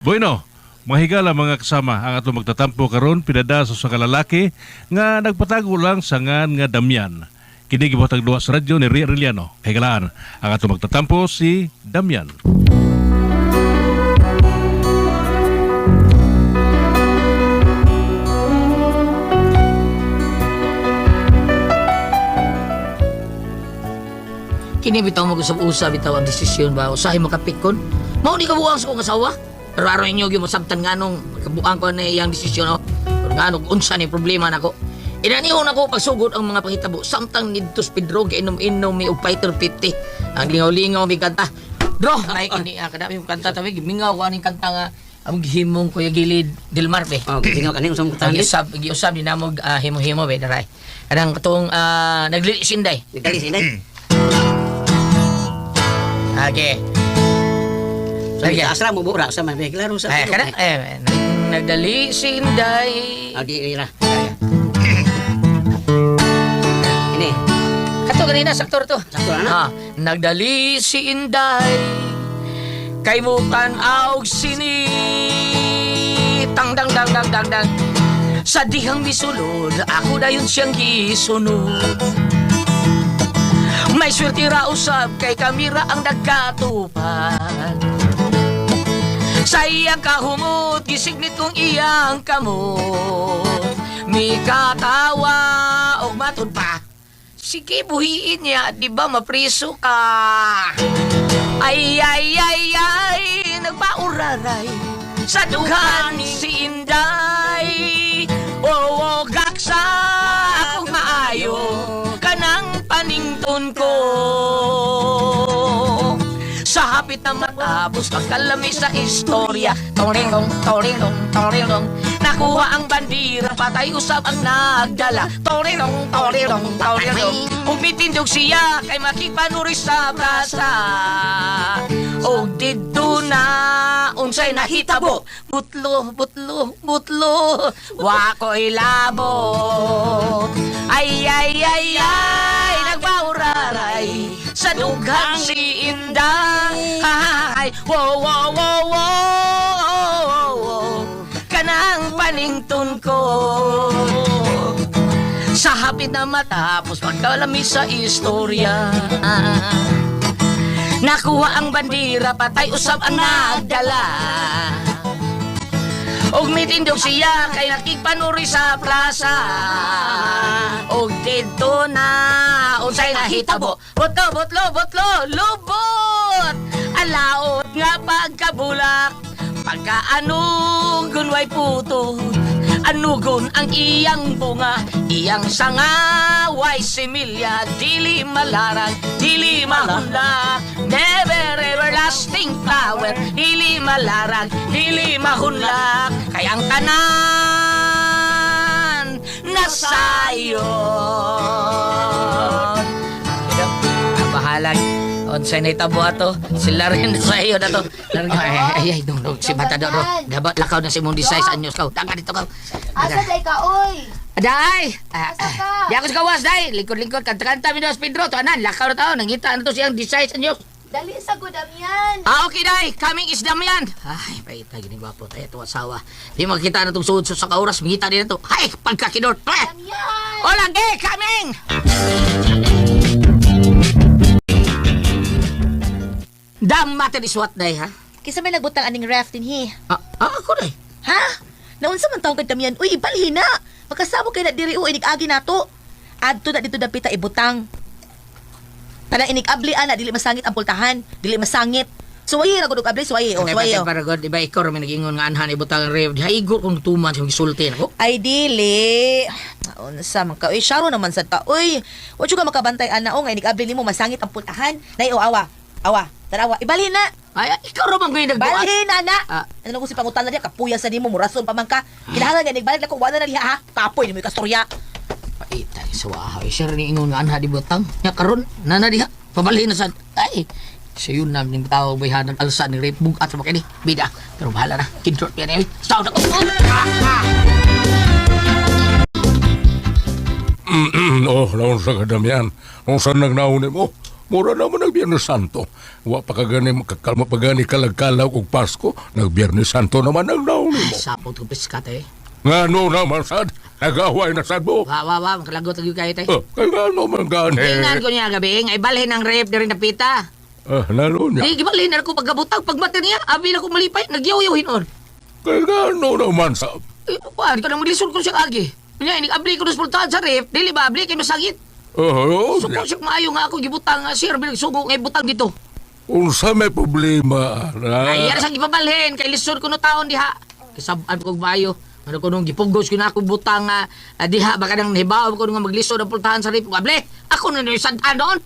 Bueno, mahigala mga kasama ang ato magtatampo karon pinadaso sa kalalaki nga nagpatago lang sa ngan nga Damian. Kini gibuhatag duwa sa radyo ni Ria Arellano. Higalaan ang ato magtatampo si Damian. Kini bitaw mag-usab-usab bitaw ang desisyon ba usahay makapikon. Mao di ka buang sa kong asawa. Pero araw inyo gyud masabtan nganong kabuang ko na iyang desisyon no. Nganong unsa ni problema nako. Inanihon ako pagsugod ang mga panghitabo samtang nidtos Pedro giinom-inom mi og fighter 50. Ang lingaw-lingaw mi kanta. Bro, ay kini kadami mo kanta tawi gimingaw ko aning kanta nga ang gihimong Kuya Gilid Delmar be. Oh, gingaw kani usang kanta. Giusab ni namog himo-himo be daray. Kadang katong naglili sinday. Dali sinday. Okay. Sige, asra mo bura sa may klaro sa. Ay, kada nagdali si Inday. Adi ira. Ini. Kato ganina saktor to. Sakto na. Nagdali si Inday. Kay mukan aog sini. Tang dang dang dang dang dang. Sa dihang misulod, ako dayon siyang gisunod. May swerte ra usab kay kamera ang nagkatupad. Sa iyang kahumot, gisignit kong iyang kamot. May katawa o matod pa. Sige, buhiin niya, di ba mapriso ka? Ay, ay, ay, ay, nagpauraray. Sa dughan si Inday. Oo, gaksa akong maayo. Kanang panington ko. Sa hapit na matapos pagkalami sa istorya. Toringong, toringong, toringong. Nakuha ang bandira, patay usab ang nagdala. Toringong, toringong, toringong. Umitindog siya kay makipanuri sa brasa. O dito na unsay nahitabo. Butlo, butlo, butlo. Wako'y labot. Ay, ay, ay, ay, nagbauraray. Sa dughang si Inday. Hay, wow, wow, wow, wow. Kanang panington ko. Sa hapit na matapos pagkalami sa istorya. Nakuha ang bandira, patay usab ang nagdala. Og mitindog siya kay nakigpanuri sa plaza. Og dito na unsay nahitabo. Botlo, botlo, botlo, lubot. Alaot nga pagkabulak. Pagkaanugon way puto. Anugon ang iyang bunga. Iyang sanga way similya. Dili malarag, dili mahunla. Never everlasting flower. Dili malarag, dili mahunla. Kaya ang tanan nasayon. Bahalag. Onsay na itabo ato. Sila rin sa iyo na to. Ay, dong, si Matador. Dapat lakaw na si mong design sa anyos ka. Tanga dito ka. Asa day ka, oy? Day! Asa ka? Di ako sa kawas, day. Lingkod-lingkod. Kanta-kanta mi dos Pedro. To, anan, lakaw na tao. Nangita na to siyang design sa anyos. Dali sa gudam yan. Okay, day. Coming is Damian. Ay, paita, gini gwapo. Tayo ito asawa. Di makikita na itong suod sa kauras. Mingita din na to. Ay, pagkakidor. Damian! O, lagi, coming! Damn is what, day, ha? Kisa may nagbutang aning raft din hi. Ako, day. Ha? Naunsa man taong kay Damian? Uy, ibalhin na. Magkasabo kay na diri o inig-agi na to. Adto na dito dapita ibutang. Tanang inig-abli ana, dili masangit ang pultahan. Dili masangit. Suwayi ra gud og abli, suwayi. O, suwayi. Para god, iba ikaw rin nag-ingon nga anhan ibutang ang rev. Haigo kung tuman sa gisulti na ko. Ay, dili. Unsa man ka? Uy, syaro naman sad ka. Uy, wa ka makabantay ana o nga inig-abli nimo masangit ang pultahan. Nay, o, awa. Awa. Tarawa, ibalhin na. Ay, ikaw rin bang nagbuhat? Balhin, ana! Ano ko si pangutan na diya, kapuya sa nimo, murason pa man ka. Kinahanglan nga, nagbalik na ko, wala na liha ha. Kapoy, ni mo kastorya. Paitay, sawa. Sir, ni ingon nga anha di butang. Nya karon, nana diha. Pabalhin na sad. Ay, siya yun namin yung tawag bayhan ng alsa ni Rape Bugat sa makini. Bida. Pero bahala na. Kinshort yan eh. Sound ako. Oh, naunsa ka Damian. Kung saan nagnauni mo? Mura naman ang Biyernes Santo. Wa pa kagani makakalma pagani kalagkalaw og Pasko. Nag-Biyernes Santo naman ang naon mo. Sapot ko piskat eh. Ngano naman sad? Nag-away na sad mo. Wa, makalagot lagi kayo tay. Kaya ngano man gani? Tingnan ko niya gabi, ay balhin ang rep diri na pita. Lalo niya. Ay, gibalhin na ako pagkabutang, pagmata niya, abi na ko malipay, nagyaw-yawin on. Kaya ngano naman sad? Eh, di ka na maglisod ko siya agi. Kanya, inig-abli ko na sultahan sa rep, dili ba, abli kayo masagit. So, kung siya maayo nga ako, gibutang, sir, binagsugo ngay butang dito. Unsa may problema? Ay, yara sa gipabalhin, kay lisod ko no taon diha. Kisabaan ko maayo. Ano ko nung gipugos ko na ako butang diha, baka nang nahibaw ko nung maglisod ang pultahan sa rep. Abli, ako na nisadaan doon.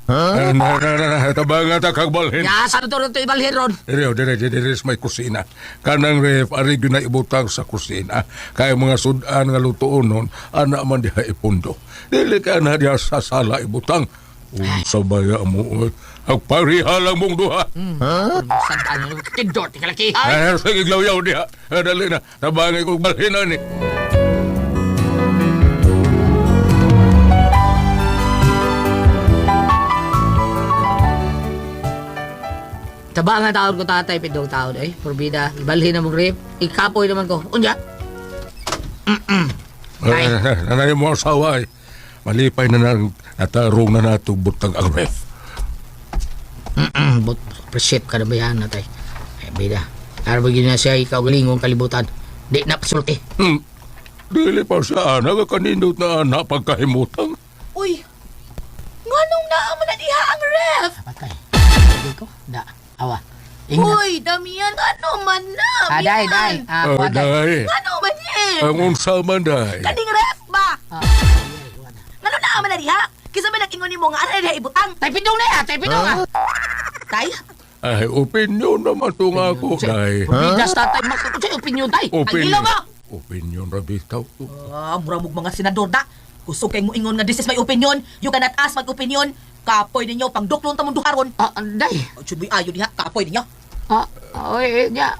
Tabangan ta kagbalhin. Ya, saan ito ito ibalhin ron? Dire may kusina. Kanang ref, ari na ibutang sa kusina. Kaya mga sudan nga lutoon nun, ana man diha ipundo. Dili ka na diha sa sala ibutang. Sa baya mo, agpariha lang mong duha. Sadaan nyo, kidot, ikalakihan. Sige, glawyaw diha. Dali na, tabangan kong balhinan ni. Tabangan taon ko tatay, pindong taon eh. Porbida, ibalhin na mong rip. Ikapoy naman ko. Unya? Ay. Nanay mo asawa eh. Malipay na natarong na nato butang ang ref. But, appreciate ka na ba yan, natay? Ay, bida. Arabagin na siya, ikaw galingong kalibutan. Di na pasulti. Dili pa siya anak, kanindot na anak pagkahimutang. Uy, nganong naaman na diha ang ref? Patay. Hindi ko? Da. Awa. Ingat. Uy, Damian, ano man na? Day. Day. Ano man eh? Ang unsa man day. Kaning ref ba? Ngano naaman na diha? Kisa ba nag-ingon ni mo nga ara diha ibutang? Tay, pindong na yan, tay, pindong ah. Tay? Ay, opinion naman to nga ako, day. Porbidas, tatay, magkakot sa'yo, opinion, tay. Ang Opinion. ilaw mo. Opinion, rabitaw. Mura mong mga senador da. Gusto kay mo ingon nga this is my opinion. You cannot ask my opinion. Kapoy ninyo, pang duklon tamong duharon. Day. Should be ayo diha, kapoy ninyo. Oy, niya.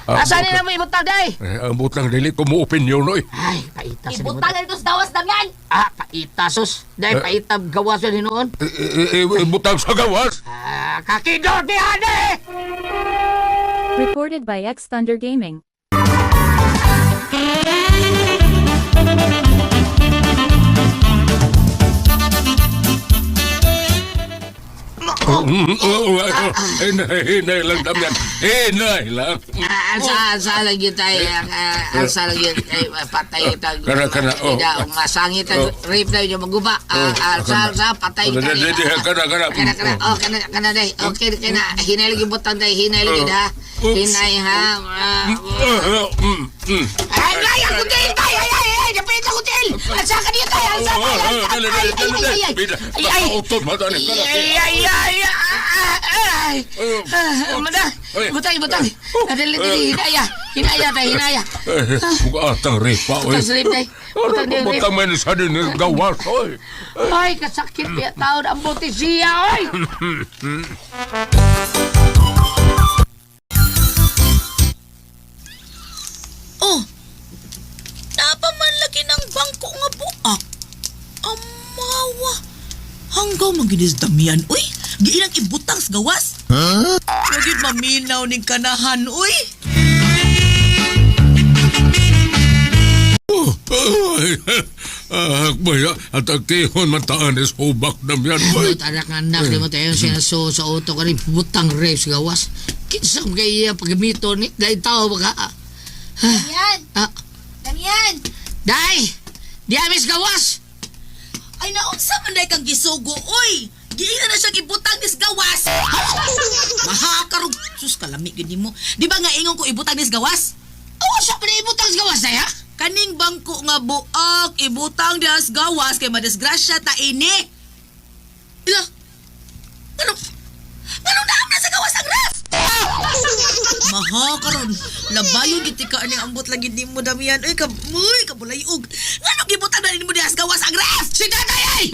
Asan na mo ibutang, day? Ang butang dili ko mo opinion, oy. Ay, paita sa Ibutang na dito sa dawas, Damian. Paita, sus. Day, paita, gawas yun noon. Butang sa gawas. Kakidot ni Hane! Recorded by X Thunder Gaming. Hinay lang, Damian. Hinay lang. Asa lang yun tayo, asa lang yun, patay tayo. Kana, oh. Masangit ang rape na yun, maguba. Sa patay tayo. Kana, day. Okay, kana, hinay lang yung butang, day. Hinay lang yun, ha. Hinay, ha. Ay, ang kutil, tayo. Ay, napit ang kutil. Asa ka niya, tayo. Mada, butang. Dali, hinaya tayo, hinaya. Atang ripa, oy. Butang man sa din gawas, oy. Ay, kasakit niya tao na ang buti siya, oy. Oh, napamanlaki ng bangko nga buak. Amawa. Hanggaw maginis Damian, uy. Giilang ibutang sa gawas. Huwag yun maminaw ning kanahan, uy. Akbaya, at agtihon mataan is hubak na yan, boy. At anak anak ni mo tayo sinaso sa auto ka rin butang rape sa gawas. Kinsam kaya paggamito ni dahil tao baka. Damian! Damian! Day! Di amis gawas! Ay, naunsa man day kang gisugo, uy. Giina na siya ibutang nis gawas. Mahakarog. Sus, kalami gini mo. Di ba nga ingon ko ibutang nis gawas? Oo, siya pa na ibutang sa gawas na ya? Kaning bangko nga buak, ibutang dias gawas kay madisgrasya ta ini. Ila. Ano na sa gawas ang ref? Maha karon, labayon giti ka ani ambot lagi nimo Damian. Ay kabulayog. Ngano gibutang na nimo dias gawas ang ref? Si tatay ay.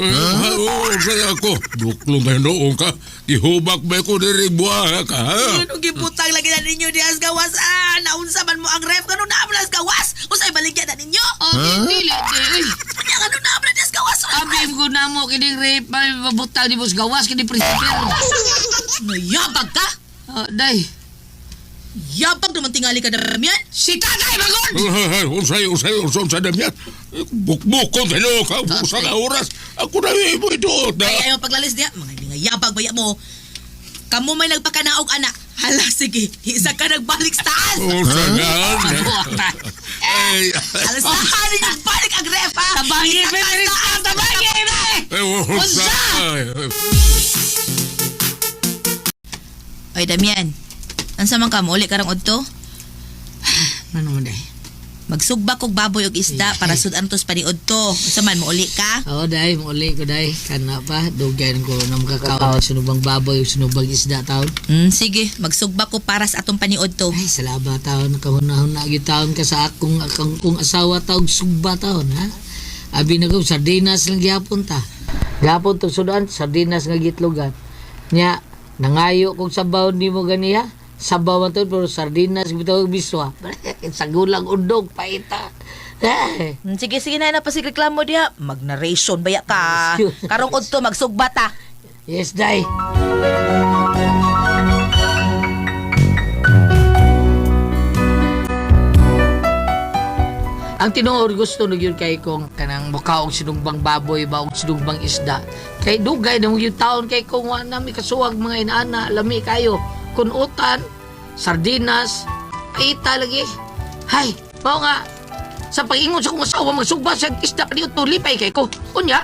Saya ako. Duklong tayo noong ka. Ihubak ba ko diri buha ka, ha? Ngano gibutang lagi na ninyo dias gawas? Naunsa man mo ang ref kano na dias gawas? Usay baligyan na ninyo? Dili. Ngano na dias gawas? Labi ko na mo kining rape, mabutang di bos gawas kini prinsipyo. Nayabag ka? Day. Yabag naman tingali ka, Damian. Si tatay magod! Unsay Damian. Bukbukon sa'yo ka, usa ka oras. Ako na mo ito. Ay, ayaw paglalis niya. Mga hindi nga yabag baya mo. Kamu may nagpakanaog, anak. Hala, sige. Isa ka nagbalik sa taas. Usa nga. Ay, Alas na, nagbalik ang ref, ha? Tabangin, Isa ka Pepe! sa taas. Tabangin, usa. Ay, Damian. Ansa man ka mo? Uli ka rang udto? Ano mo, day? Magsugba kog baboy og isda para sudantos pa ni udto. Unsa man mo uli ka? Oo, day. Mauli ko, day. Kana pa. Dugan ko na makakaw. Sunubang baboy, sunubang isda, taon. Sige, magsugba ko para sa atong paniod to. Ay, salamat, taon. Nakahunahon na taon ka sa akong asawa, taon. Sugba, taon, ha? Abi na ko, sardinas lang gyapon ta. Gyapon to sudan, sardinas nga gitlogan. Nya, nangayo kong sabaw ni mo ganiya. Sabaw man to, pero sardinas bitaw biswa. Sa gulang undog, paita. Eh. Sige, na napasireklamo diha. Mag-narration baya ka. Karong udto magsugba ta. Yes, day. Ang tinuod gusto no yun kay kong kanang mukha og sinugbang baboy ba og sinugbang isda. Kay dugay na mo yung taon kay kong wa na mi kasuwag mga inaana lami kayo. Kunutan, sardinas, paita lagi. Hay, mao nga sa pag-ingon sa kong asawa magsugba sa isda kaniyo tulipay kay ko. Unya.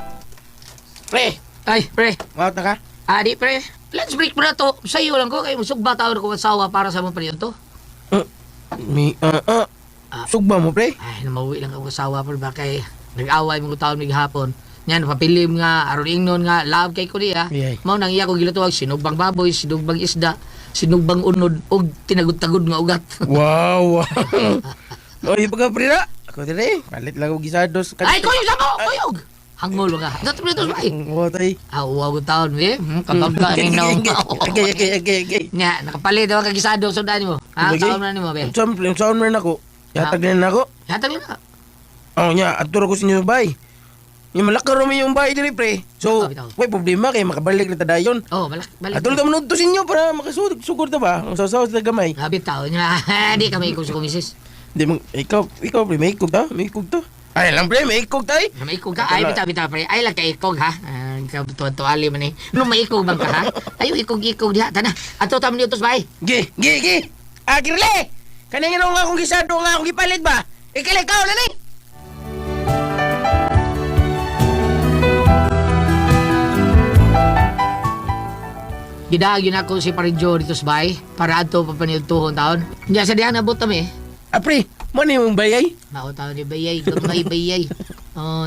Pre, ay pre. Wow, ka? Adi pre, let's break mo na to. Sa'yo lang ko kay magsugba taon ko asawa para sa mga paniyon to. Sugba mo, pre? Ay, namawi lang ako asawa pero ba kay nag-away mo taon mig hapon. Yan, papilim nga, aron ingnon nga, love kay ko niya. Yay. Mao nang iya ko gilatuwag, sinugbang baboy, sinugbang isda, sinugbang unod, og tinagod-tagod nga ugat. Wow, wow. Oy, pagka pre na. Ako dire, palit lang og gisados. Ay, kuyog sa mo! Kuyog! Hangol ka. Dato mo dito, ay. Wow, tay. Uwaw ko taon, eh. Kakabda ni naong Okay. Nya, nakapalit ako kagisado, sundan mo. Ha, Okay. taon na ni mo, be. Saan man ako? Yatag na ako. Hatag na. Oh, nya, aturo ko sa inyo bay. Yung malakar mo yung bay dire, pre. So, Bitaw, bitaw. may problema kay makabalik na tadayon. Oh, balik. Aturo ka manod to sa inyo para makasugod ta ba? Ang sasaw sa gamay. Habit taon niya. Di kami ikog sa komisis. Di mo, ikaw, pre, may ikog ta? May ikog ta? Ay, lang pre, may ikog tay. Na maikog ka? Ay, bita, pre. Ay, lang ka ikog, ha? Tuwa-tuwali man eh. Nung maikog bang ka, ha? Ayaw, ikog diha. Tana, ato taman niyo tos bay. Gi. Kirle! Kanina nga akong gisado nga akong gipalit ba? Ikaw na ni! Gidagin ako si Parinjo dito sa bay para ato papaniltuhon taon. Hindi sa diyan nabot kami. Pre, mani mong bayay? Mao taon ni Bayay, gamay Bayay.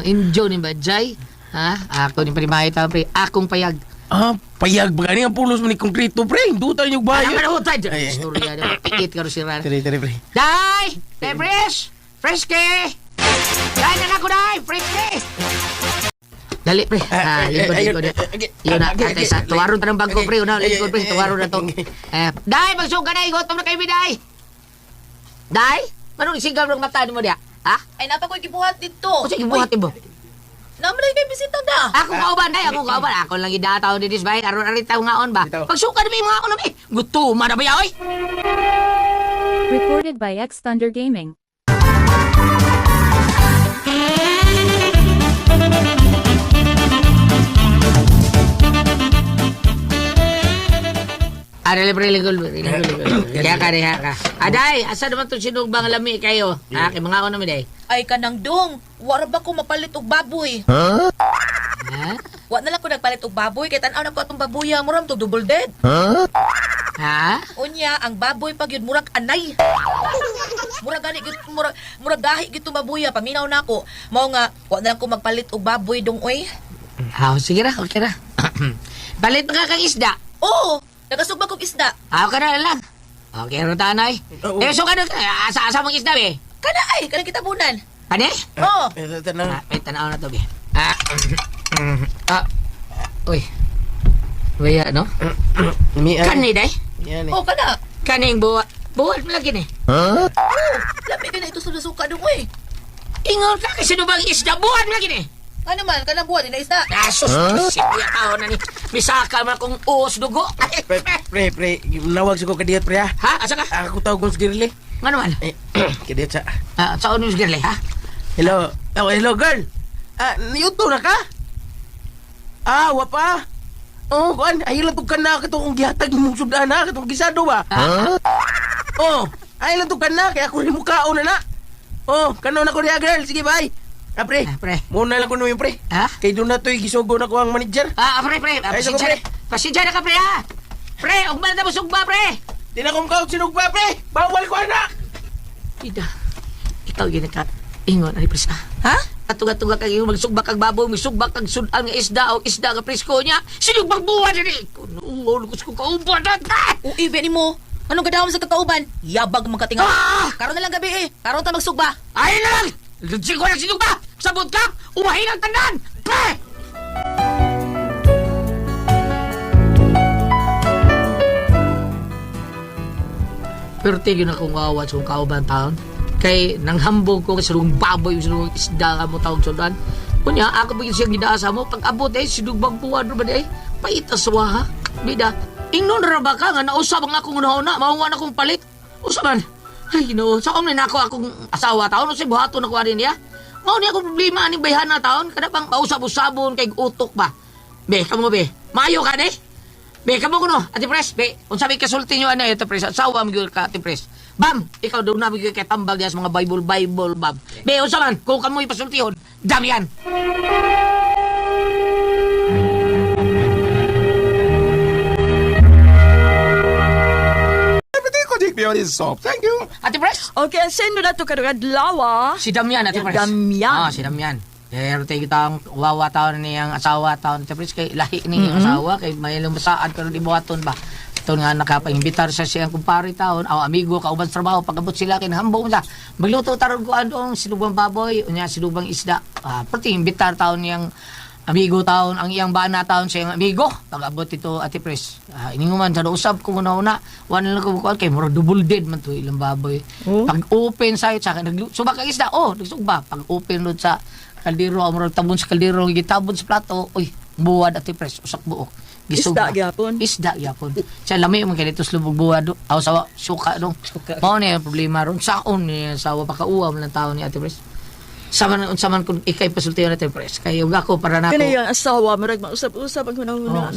Injo ni Bajay. Ha? Ako ni Primahay taon, pre. Akong payag. Payag ba gani ang pulos mo ni konkreto, pre? Dutan yung Ay, bayo. naman ako tayo. Istorya na. Pikit ka rin si Ran. Tiri, pre. Day! Day, fresh! Fresh ke! Day na ako, Day! Fresh ke! Dali, pre. Likod. Yun na, tatay sa tuwaron ta ng bangko, pre. Una, likod, pre. Tuwaron na to. Day, magsuga na. Igutom na kayo, Day! Day? Anong isigaw ng mata mo diya? Ha? Ay, napa ko gibuhat dito. O sige, buhatin mo. Namalay kay bisita da. Ako kauban, Day. Ako kauban. Ako lang idataw din this, bay. Aron-aron tayo ngaon ba? Bitaw. Pagsuka na may mga ako na, may. Gutuman na ba, yaoy? Recorded by X Thunder Gaming. Pre, ligol. Kaya ka. Aday, asa naman itong sinugbang lami kayo? Ha? Kay mga ako naman, Day. Ay, kanang dong. Wara ba ko mapalit og baboy? Ha? Wa na lang ko nagpalit og baboy. Kaya tanaw na ko atong baboy muram to double dead. Ha? Unya, ang baboy pag yun, murag anay. Murag gani, murag gahi gito baboy. Paminaw na ako. Mao nga, wa na lang ko magpalit og baboy dong, oy. Sige na, okay na. Balit na ka kang isda. Oo, nagasugba kong isda. Okay na lang. Okay, ro tanay. So ka na, asa mong isda, be? Kana ay, kanang kitabunan. Pane? Oo. May tanaw na to, be. Uy. Baya, no? Kanay, Day? Yan Oo, kana. Kanay yung buhat. Buhat mo lagi, ne? Lami ka na ito sa nasuka dong, oy. Ingon ka kasi bang isda, buhat mo lagi, ne? Ano man, kanang buwan, na isda. Asos, siya tao na ni. Misaka man akong uos dugo. Ay, Pre, nawag sa ko kadiyat, pre, ha? ha? Asa ka? Ako tawag ko sa Girly. Nga naman? Kadiyat sa... Saan mo sige, ha? Hello. Oh, hello, girl. Niyuto na ka? Wapa. Oh, kuan, ay lang ka na katong gihatag mong sudan na, katong gisado ba? Oh, ay lang ka na, kaya ako rin mukhaon na na. Oh, kanon ako niya, girl. Sige, bye. Pre. Pre. Muna lang ko naman, pre. Ha? Kay doon na to'y gisugo na ko ang manager. Pre. Ay, sige, pre. Pasensya na ka, pre, ha? Pre, ugman na mo sugba, pre. Di na kong kaot sinugba, pre. Bawal ko, anak. Ida, ikaw yun ka. Ingon, ani pres, Ha? Katuga-tuga kag yung magsugba kag baboy, magsugba kag sudan nga isda o isda nga presko niya. Sinugbang buwan dili. Kuno, ko kauban na ta. Ui, beni mo. Anong gadawam sa kakauban? Yabag mga katinga. Karon na lang gabi eh. Karon ta magsugba. Ay na lang! Lutsig ko na sinugba! Sabot ka! Umahin ang tandaan! Pre! Pero tigil na kong awat sa kauban taon. Kay nanghambog ko sa rung baboy sa rung isda mo taong sudan. Kunya, ako bigyan siyang gidaasa mo. Pag abot sinugbang buwan rin ba paitaswa ha? Bida, ingnon ra ba ka nga nausap ang akong una-una, maungan akong palit. Usaban, ay ginoo, saan na nako akong asawa taon, si buhato na kuha rin niya. Mao niya akong problema ni bayhana taon, kada pang mausap-usabon kay utok ba. Be, kamo be, mayo ka de? Be, kamo kuno, ati pres, be, kung sabi kasulti nyo ati pres, asawa mo ka, ati pres. Bam, ikaw daw na kay tambag niya sa mga Bible, bam. Be, usaban, kung kamo ipasultihon, dami yan. Thank you. Ati pres? Okay, sendo na to karugad lawa. Si Damian, ati pres. Damian. Si Damian. Pero tayo kitang wawa taon niyang asawa taon ati pres kay lahi ni asawa kay may lumasaad pero di buhaton ba. Ito nga nakapahimbitar sa siyang kumpare taon, amigo, kauban sa trabaho, pagabot sila kinahambong sa magluto taron ko andong sinubang baboy, unya sinubang isda. Pati imbitar taon niyang amigo taon, ang iyang bana taon sa iyang amigo. Pag-abot ito, Ate Pres. Ininguman, sa usap ko muna-una, wala lang ko bukuan, kay mura double dead man to ilang baboy. Pag-open sa'yo, sa akin, subak ang isda, nagsugba. Pag-open doon sa kaldero, mura tabon sa kaldero, gitabon sa plato, buwad, Ate Pres, usak buok. Isda gyapon. Isda gyapon. Siya lami mo kay dito lubog buwad, sawa, suka dong. Mao na yung problema ron. Saon niya, sawa, pakauwa mo ng tao ni Ate Pres. Saman kung ikay pasultihan natin, Pres. Kaya ako para na ako. Kaya yung asawa, marag mausap-usap ang hunahuna.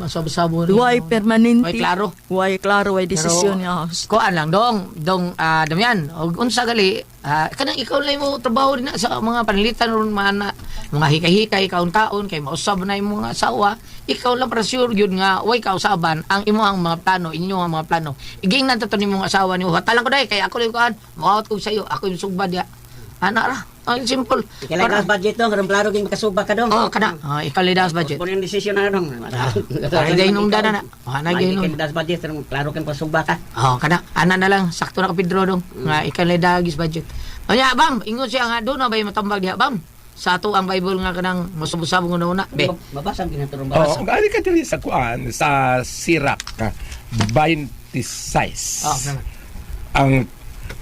Sabot-sabo. Huwag permanente. Way klaro. Huwag klaro, way desisyon niya. Kuan lang, dong, Damian, og unsa gali, kanang ikaw lang mo trabaho din na sa mga panlitan ron mga hikay-hikay, kaon-kaon, kay mausab na yung mga asawa, ikaw lang para sure yun nga, way kausaban, ang imo ang mga plano, inyo ang mga plano. Iging nanto ni mong asawa ni hatalan ko dai, kay ako lang kuan, mawat ko sa iyo, ako yung sugbad ya. Anak ra. Simple. Kailangan budget dong, karong klaro ging makasuba ka dong. Kana. Ikaw lidas budget. Kung yung desisyon na dong. Ay gayong dana na. Naging lidas budget, karong klaro kang pasuba ka. Kana. Ana na lang, sakto na ka Pedro dong. Nga ikaw lidas budget. Onya, bam, ingon siya nga doon na ba matambag diha, bam. Sa ato ang Bible nga kanang masubusabong una. Be. Mabasa ang ginaturong Oo, basa. gali ka diri sa kuan sa Sirach 26. Ang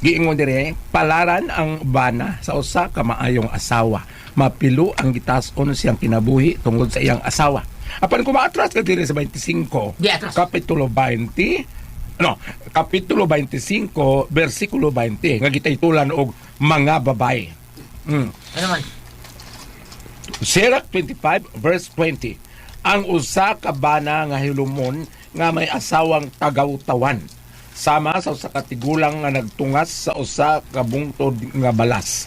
giingon dire, palaran ang bana sa usa ka maayong asawa. Mapilo ang gitason siyang kinabuhi tungod sa iyang asawa. Apan kung maatras ka dire sa 25, kapitulo 20, kapitulo 25, versikulo 20, nga gitaytulan og mga babae. Ano man? Sirach 25 verse 20. Ang usa ka bana nga hilumon nga may asawang tagaw-tawan sama sa usa ka tigulang nga nagtungas sa usa ka bungtod nga balas.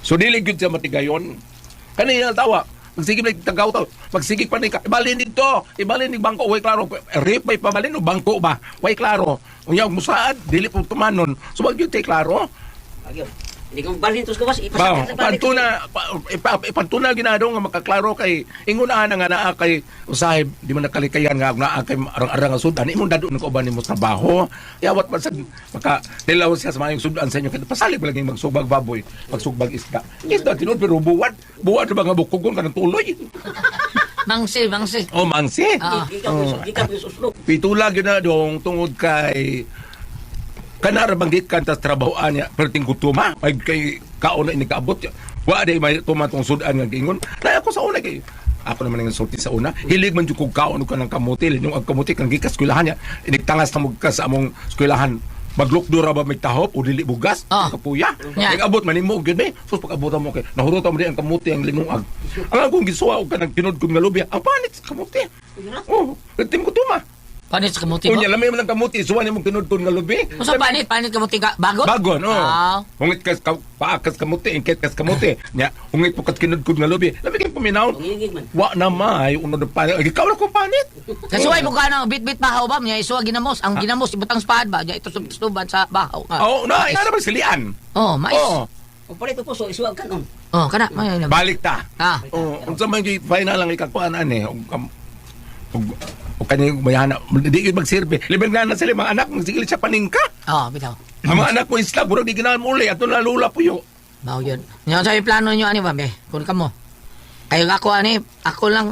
So dili gyud siya matigayon. Kanina tawa, magsigig na tagaw-taw, magsigig pa ni ka, ibalin ni bangko, way klaro, rape may pabalin o bangko ba? Way klaro. Unya musaad, dili po tumanon. So wag gyud tay klaro. Agyo. Hindi ko balhin tos kawas, Ba, ipasakit sa balik. pantuna ginado nga makaklaro kay ingunahan nga naa kay usahay di man nakalikayan nga naa kay arang-arang nga sudan imong dado ko ba nimo trabaho yawat man sad maka dilaw siya sa mayong sudan sa inyo kay pasalig ba lagi magsugbag baboy magsugbag isda tinod pero buwad ba nga bukugon kanang tuloy Mangsi. oh mangsi Gikan yung suslog. pitula gyud na dong tungod kay Kanara banggit kan tas trabahoan niya perting gutuma ay kay kauna ini kaabot ya. Wa day may tumatong sudan nga gingon. Na ako sa una kay ako naman ang sulti sa una. Hilig man jud kog kaon ka ng kamuti, yung ang kamuti kang gikas eskwelahan niya. Inigtangas na mo ka sa among eskwelahan. Maglukdura ba may tahop o dili bugas? Kapuya. Yeah. Kaya abot manimo gyud ni. Sus pag-abutan mo kay nahurutan mo di ang kamuti ang lingungag. Ang akong gisuwa og kanang tinod kong ngalubya. Ang panit sa kamuti. Oh, tim ko tuma. Panit sa kamuti mo? Unya lamay man ang kamuti suwa nimo tinod kong ngalubi. Masa panit kamuti ka? Bagot? Bagon, oh. Ah. Hungit kas paakas kamuti, ingkit kas kamuti. Nya, hungit po kat kinudkod nga lubi. Labi kang paminaw. Ngigig man. Wa na may uno na panit. Ikaw na kong panit. Kasuway mo ka na, bit-bit bahaw ba? Niya isuwa ginamos. Ang ginamos, ibutang spad ba? Diya ito suban sa bahaw. Oo, na, ina naman silian. Oh, mais. Oo, O pala ito po, so isuwag ka nun. Oh, kana. May, balik ta. Ah. Oo, unsa man gyud final lang ikakuan ani. O kanyang mayana, di yun magsirbe. Libang na sila mga anak, magsigil siya paningka. Oh, bitaw. Ang mga anak ko isla, burag di ginahan mo uli. Ato na lula po yun. Bahaw yun. Ngayon sa plano nyo, ani ba, be? Kung ka mo. Ay, ako, ani, ako lang,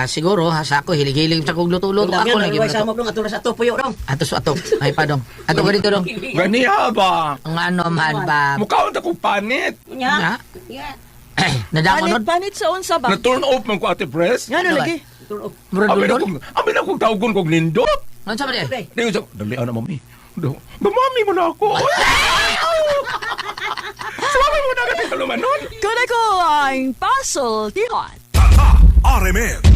siguro, sa ako, hilig-hilig sa kong luto-luto. Kung Ako dami lagi yan, sa luto. mo dong, ato na sa tupuyo dong. Atos, ato. Ay, pa dong. Ato ka dito dong. Ganiha ba? Ang ano man ba? Mukhaon na kong panit. Nya. Nya? Nadamo nun? Panit sa unsa ba? Na-turn off man ko ate press. Nga Ano ba? lagi. Murad-dudon? Amin akong tawgon kong nindot. Ano sa ba di? Di ko sa, dali na mami. Mamami mo na ako. Sumami mo na agad yung kalumanon. Kuna ko ang puzzle, tihon. RMN